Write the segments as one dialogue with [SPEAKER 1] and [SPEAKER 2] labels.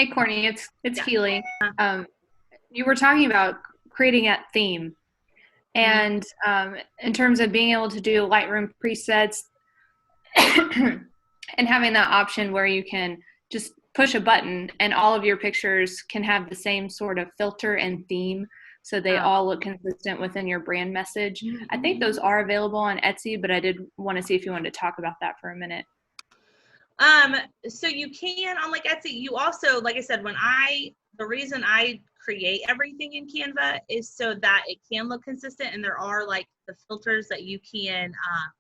[SPEAKER 1] Hey, Courtney, it's
[SPEAKER 2] Yeah.
[SPEAKER 1] Keely. Um, you were talking about creating that theme,
[SPEAKER 2] Mhm.
[SPEAKER 1] and in terms of being able to do Lightroom presets and having that option where you can just push a button and all of your pictures can have the same sort of filter and theme, so they
[SPEAKER 2] Oh.
[SPEAKER 1] all look consistent within your brand message. I think those are available on Etsy, but I did want to see if you wanted to talk about that for a minute.
[SPEAKER 2] Um, so you can on like Etsy, you also, like I said, the reason I create everything in Canva is so that it can look consistent, and there are like the filters that you can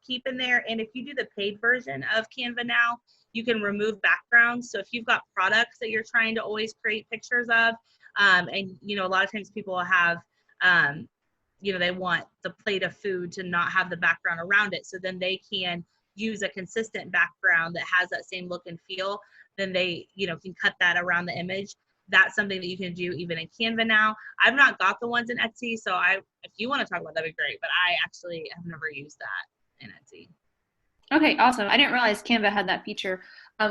[SPEAKER 2] keep in there. And if you do the paid version of Canva now, you can remove backgrounds. So if you've got products that you're trying to always create pictures of, and a lot of times people have, um, they want the plate of food to not have the background around it. So then they can use a consistent background that has that same look and feel, then they, can cut that around the image. That's something that you can do even in Canva now. I've not got the ones in Etsy, so if you want to talk about that'd be great, but I actually have never used that in Etsy.
[SPEAKER 1] Okay, awesome. I didn't realize Canva had that feature.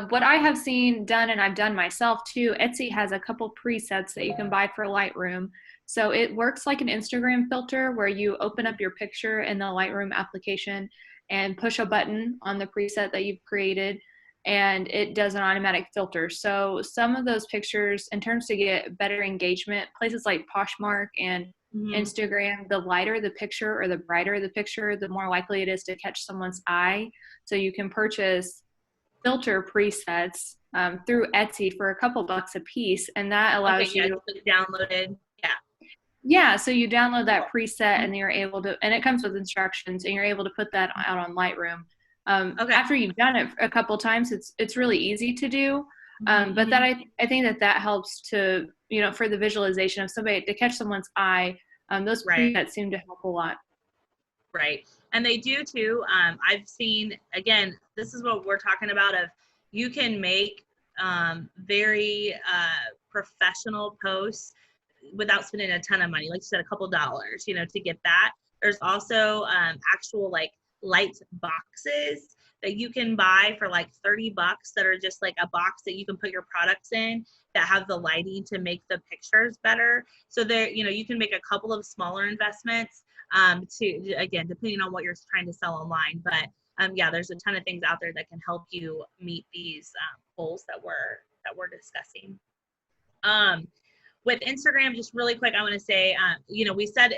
[SPEAKER 1] What I have seen done, and I've done myself too, Etsy has a couple presets that you can buy for Lightroom. So it works like an Instagram filter where you open up your picture in the Lightroom application and push a button on the preset that you've created, and it does an automatic filter. So some of those pictures, in terms to get better engagement, places like Poshmark and
[SPEAKER 2] Mm-hmm.
[SPEAKER 1] Instagram, the lighter the picture or the brighter the picture, the more likely it is to catch someone's eye. So you can purchase filter presets through Etsy for a couple bucks a piece, and that
[SPEAKER 2] Okay,
[SPEAKER 1] allows
[SPEAKER 2] yeah,
[SPEAKER 1] you.
[SPEAKER 2] just like downloaded. Yeah,
[SPEAKER 1] Yeah, so you download that
[SPEAKER 2] cool.
[SPEAKER 1] preset,
[SPEAKER 2] Mhm.
[SPEAKER 1] and you're able to, and it comes with instructions, and you're able to put that out on Lightroom.
[SPEAKER 2] Okay.
[SPEAKER 1] After you've done it a couple times, it's really easy to do. But that
[SPEAKER 2] Mm-hmm.
[SPEAKER 1] I think that helps to, for the visualization of somebody to catch someone's eye. Those
[SPEAKER 2] Right.
[SPEAKER 1] presets seem to help a lot.
[SPEAKER 2] Right. And they do too. I've seen, again, this is what we're talking about of you can make very professional posts without spending a ton of money, like you said, a couple dollars, to get that. There's also actual like light boxes that you can buy for like 30 bucks that are just like a box that you can put your products in that have the lighting to make the pictures better. So there, you can make a couple of smaller investments to, again, depending on what you're trying to sell online. But yeah, there's a ton of things out there that can help you meet these goals that we're discussing. Um, with Instagram, just really quick, I want to say, we said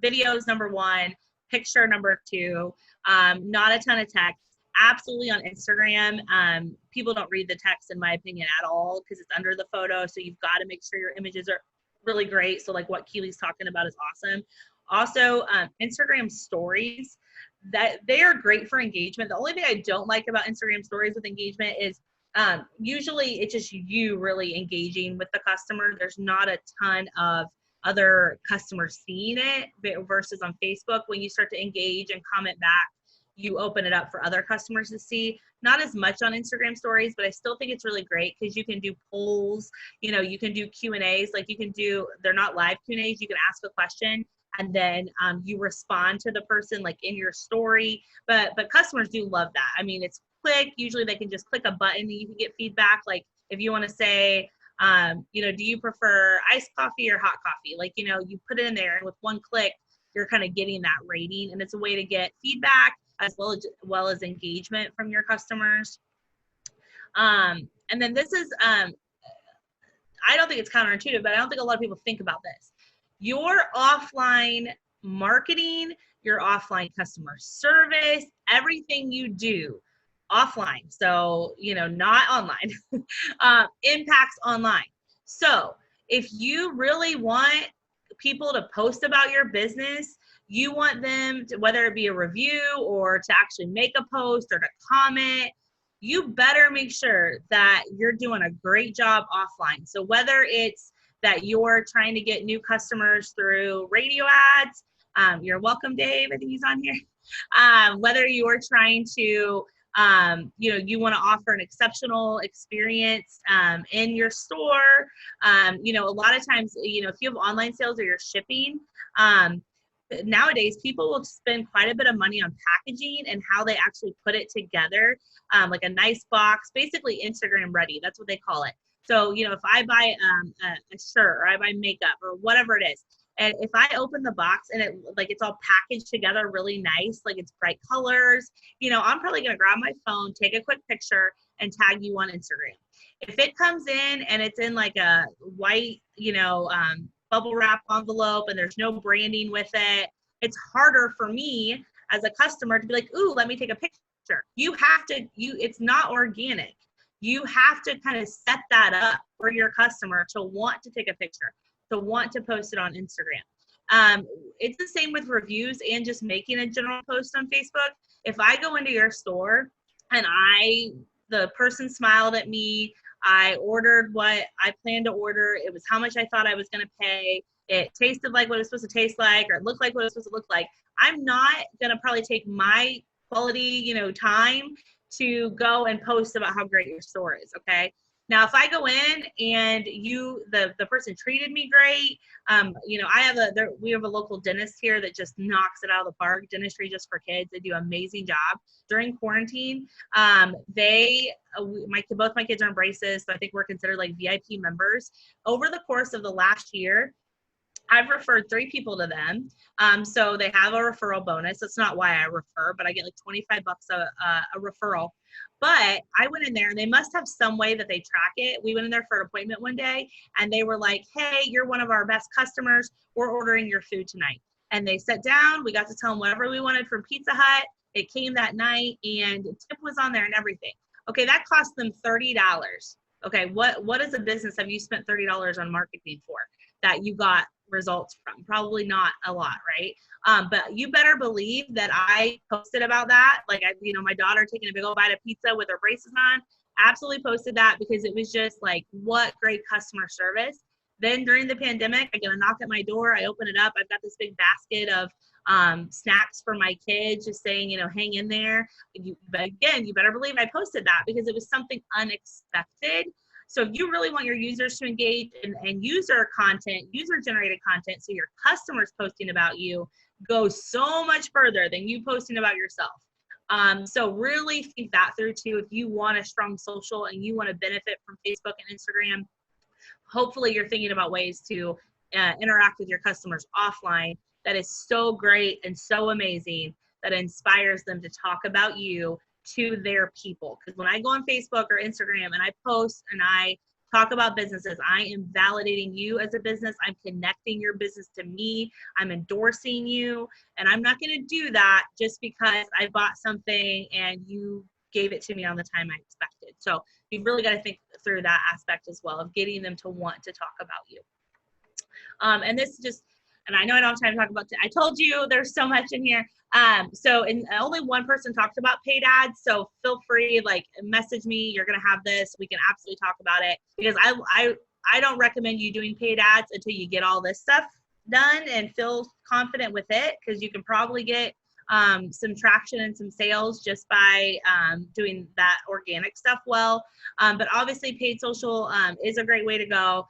[SPEAKER 2] videos number one, picture number two, not a ton of text. Absolutely on Instagram, people don't read the text, in my opinion, at all because it's under the photo. So you've got to make sure your images are really great. So like what Keely's talking about is awesome. Also, Instagram stories, that they are great for engagement. The only thing I don't like about Instagram stories with engagement is usually it's just you really engaging with the customer. There's not a ton of other customers seeing it versus on Facebook, when you start to engage and comment back, you open it up for other customers to see. Not as much on Instagram stories, but I still think it's really great because you can do polls, you can do Q&As, like they're not live Q&As, you can ask a question and then you respond to the person like in your story. But customers do love that. I mean, it's quick. Usually they can just click a button and you can get feedback. Like if you want to say, do you prefer iced coffee or hot coffee? Like, you put it in there and with one click, you're kind of getting that rating, and it's a way to get feedback as well as engagement from your customers. And then this is, I don't think it's counterintuitive, but I don't think a lot of people think about this. Your offline marketing, your offline customer service, everything you do offline, so, not online, impacts online. So if you really want people to post about your business, you want them to, whether it be a review or to actually make a post or to comment, you better make sure that you're doing a great job offline. So whether it's that you're trying to get new customers through radio ads, you're welcome, Dave, I think he's on here. Whether you're trying to, you want to offer an exceptional experience in your store. A lot of times, if you have online sales or you're shipping, nowadays people will spend quite a bit of money on packaging and how they actually put it together, like a nice box, basically Instagram ready. That's what they call it. So, if I buy a shirt or I buy makeup or whatever it is, and if I open the box and it's all packaged together really nice, like it's bright colors, I'm probably going to grab my phone, take a quick picture, and tag you on Instagram. If it comes in and it's in like a white, bubble wrap envelope and there's no branding with it, it's harder for me as a customer to be like, ooh, let me take a picture. It's not organic. You have to kind of set that up for your customer to want to take a picture, to want to post it on Instagram. It's the same with reviews and just making a general post on Facebook. If I go into your store and the person smiled at me, I ordered what I planned to order, it was how much I thought I was going to pay, it tasted like what it was supposed to taste like, or it looked like what it was supposed to look like, I'm not going to probably take my quality, time to go and post about how great your store is. Okay. Now, if I go in and the person treated me great, we have a local dentist here that just knocks it out of the park. Dentistry just for kids. They do an amazing job during quarantine. Both my kids are in braces, so I think we're considered like VIP members. Over the course of the last year, I've referred 3 people to them. So they have a referral bonus. That's not why I refer, but I get like $25 a referral. But I went in there and they must have some way that they track it. We went in there for an appointment one day and they were like, hey, you're one of our best customers. We're ordering your food tonight. And they sat down. We got to tell them whatever we wanted from Pizza Hut. It came that night and tip was on there and everything. Okay, that cost them $30. Okay, what as a business have you spent $30 on marketing for that you got results from? Probably not a lot, right? But you better believe that I posted about that. Like my daughter taking a big old bite of pizza with her braces on, absolutely posted that because it was just like, what great customer service. Then during the pandemic, I get a knock at my door. I open it up. I've got this big basket of snacks for my kids, just saying, hang in there. But again, you better believe I posted that because it was something unexpected. So if you really want your users to engage and user generated content, so your customers posting about you, goes so much further than you posting about yourself. So really think that through too. If you want a strong social and you want to benefit from Facebook and Instagram, hopefully you're thinking about ways to interact with your customers offline. That is so great and so amazing that inspires them to talk about you to their people. Because when I go on Facebook or Instagram and I post and I talk about businesses, I am validating you as a business. I'm connecting your business to me. I'm endorsing you. And I'm not going to do that just because I bought something and you gave it to me on the time I expected. So you've really got to think through that aspect as well of getting them to want to talk about you. And this just, and I know I don't have time to talk about it. I told you there's so much in here. And only one person talked about paid ads. So feel free, message me. You're going to have this. We can absolutely talk about it because I don't recommend you doing paid ads until you get all this stuff done and feel confident with it, because you can probably get some traction and some sales just by doing that organic stuff well. But obviously paid social is a great way to go.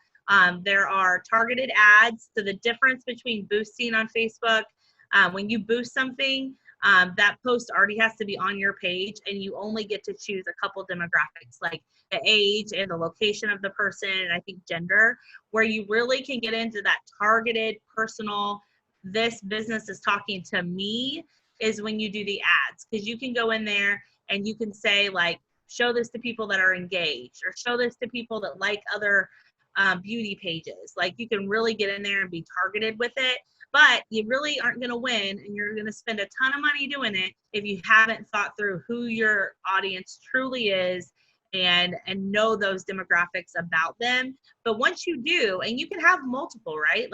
[SPEAKER 2] There are targeted ads. So the difference between boosting on Facebook, when you boost something, that post already has to be on your page and you only get to choose a couple demographics like the age and the location of the person and I think gender. Where you really can get into that targeted personal, this business is talking to me, is when you do the ads, because you can go in there and you can say show this to people that are engaged or show this to people that like other beauty pages. You can really get in there and be targeted with it, but you really aren't going to win and you're going to spend a ton of money doing it if you haven't thought through who your audience truly is and know those demographics about them. But once you do, and you can have multiple, right?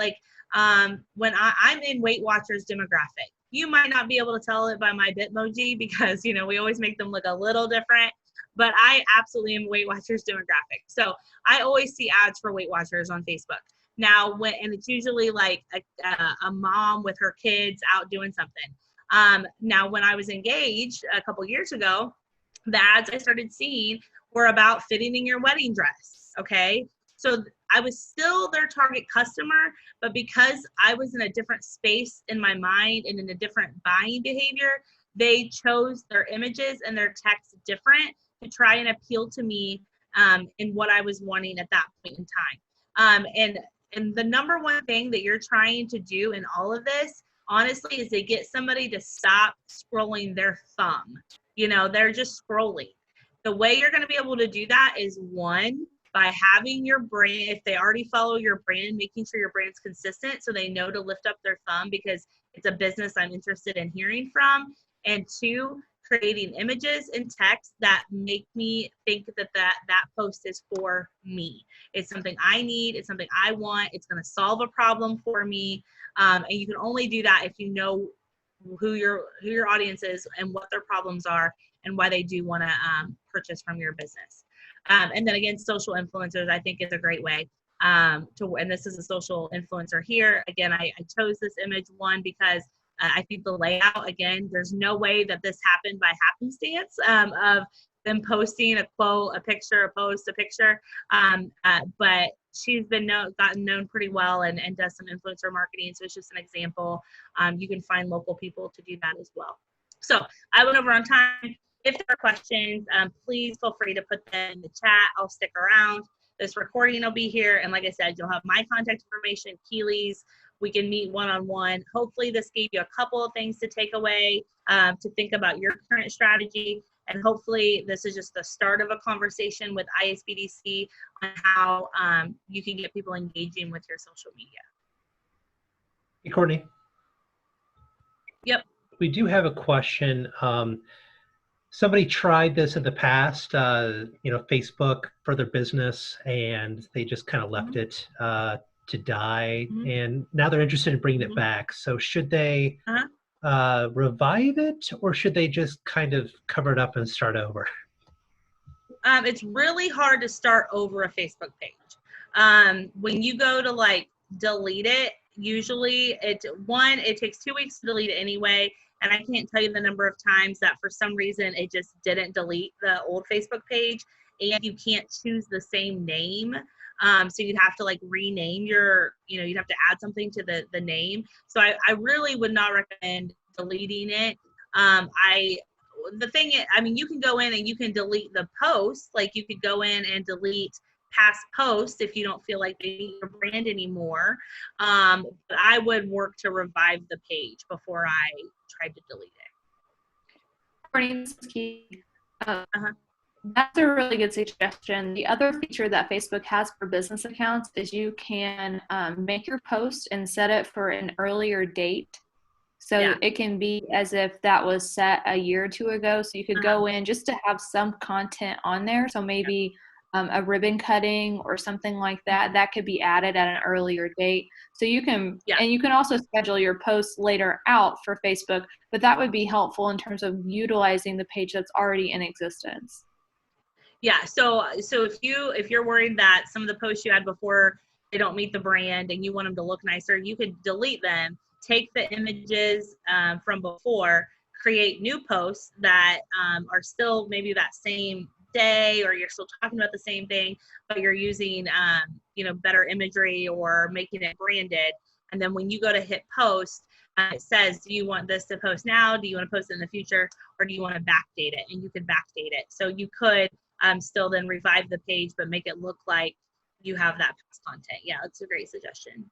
[SPEAKER 2] When I'm in Weight Watchers demographic, you might not be able to tell it by my Bitmoji because, we always make them look a little different, but I absolutely am Weight Watchers demographic. So I always see ads for Weight Watchers on Facebook. Now, and it's usually a mom with her kids out doing something. Now, when I was engaged a couple years ago, the ads I started seeing were about fitting in your wedding dress. Okay. So I was still their target customer, but because I was in a different space in my mind and in a different buying behavior, they chose their images and their text different to try and appeal to me in what I was wanting at that point in time. And the number one thing that you're trying to do in all of this, honestly, is to get somebody to stop scrolling their thumb. They're just scrolling. The way you're going to be able to do that is, one, by having your brand, if they already follow your brand, making sure your brand's consistent so they know to lift up their thumb because it's a business I'm interested in hearing from. And two, creating images and text that make me think that post is for me. It's something I need. It's something I want. It's going to solve a problem for me. And you can only do that if you know who your audience is and what their problems are and why they do want to purchase from your business. And then again, social influencers, I think, is a great way and this is a social influencer here. Again, I chose this image, one, because I think the layout, again, there's no way that this happened by happenstance of them posting a quote, a picture, a post, a picture. But she's gotten known pretty well and does some influencer marketing. So it's just an example. You can find local people to do that as well. So I went over on time. If there are questions, please feel free to put them in the chat. I'll stick around. This recording will be here. And like I said, you'll have my contact information, Keely's. We can meet one-on-one. Hopefully this gave you a couple of things to take away, to think about your current strategy. And hopefully this is just the start of a conversation with ISBDC on how you can get people engaging with your social media.
[SPEAKER 3] Hey, Courtney.
[SPEAKER 2] Yep.
[SPEAKER 3] We do have a question. Somebody tried this in the past, Facebook for their business, and they just kind of left it to die. And now they're interested in bringing it back. So should they revive it, or should they just kind of cover it up and start over?
[SPEAKER 2] It's really hard to start over a Facebook page. When you go to delete it, usually it takes 2 weeks to delete it anyway. And I can't tell you the number of times that for some reason it just didn't delete the old Facebook page, and you can't choose the same name. So you'd have to rename you'd have to add something to the name. So I really would not recommend deleting it. The thing is, you can go in and you can delete the post. You could go in and delete past posts if you don't feel like they need your brand anymore. But I would work to revive the page before I tried to delete it.
[SPEAKER 1] Morning, this is Keith. That's a really good suggestion. The other feature that Facebook has for business accounts is you can make your post and set it for an earlier date. So it can be as if that was set a year or two ago. So you could go in just to have some content on there. So maybe a ribbon cutting or something like that could be added at an earlier date. So you can, and you can also schedule your posts later out for Facebook, but that would be helpful in terms of utilizing the page that's already in existence.
[SPEAKER 2] Yeah. So if you're worried that some of the posts you had before, they don't meet the brand and you want them to look nicer, you could delete them, take the images from before, create new posts that are still maybe that same day, or you're still talking about the same thing, but you're using better imagery or making it branded. And then when you go to hit post, it says, do you want this to post now? Do you want to post it in the future? Or do you want to backdate it? And you can backdate it. So you could still then revive the page, but make it look like you have that past content. Yeah, that's a great suggestion.